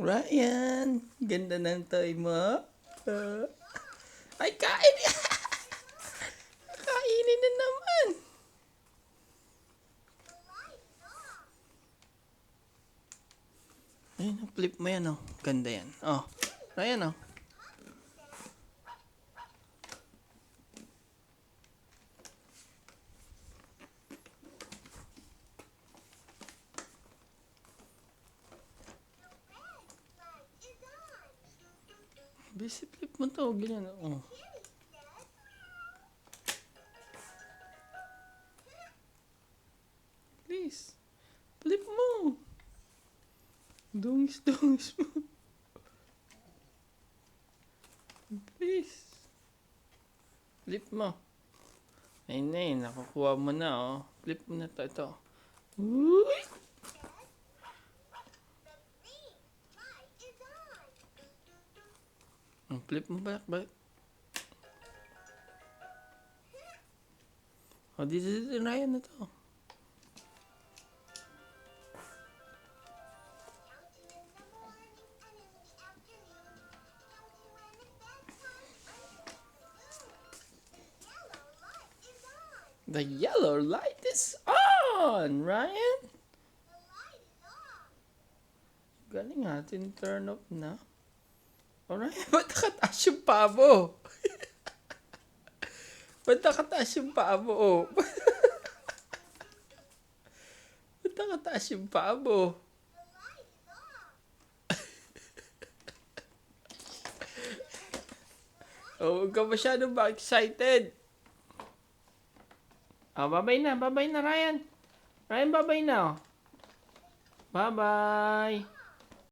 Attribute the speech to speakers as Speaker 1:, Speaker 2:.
Speaker 1: Ryan, ganda ng toy mo. Ay, kain! Kainin na naman. Ayun, flip mo yan, oh. Ganda yan. Oh, Ryan, oh. Busy flip mo to, ganyan, oh. Please, flip mo. Dungis mo. Please. Flip mo. Ayun na yun, nakukuha mo na, oh. Flip mo na to, ito. Uy! Flip mo balik. O, dito Ryan na to. The yellow light is on, Ryan. Galing natin turn off na. Alright, ba't nakataas yung paa mo? Ba't nakataas yung paa mo? Oh? Ba't nakataas yung paa mo? Oh, huwag ka masyadong excited. Oh, babay na Ryan. Ryan, babay na. Oh. Bye-bye.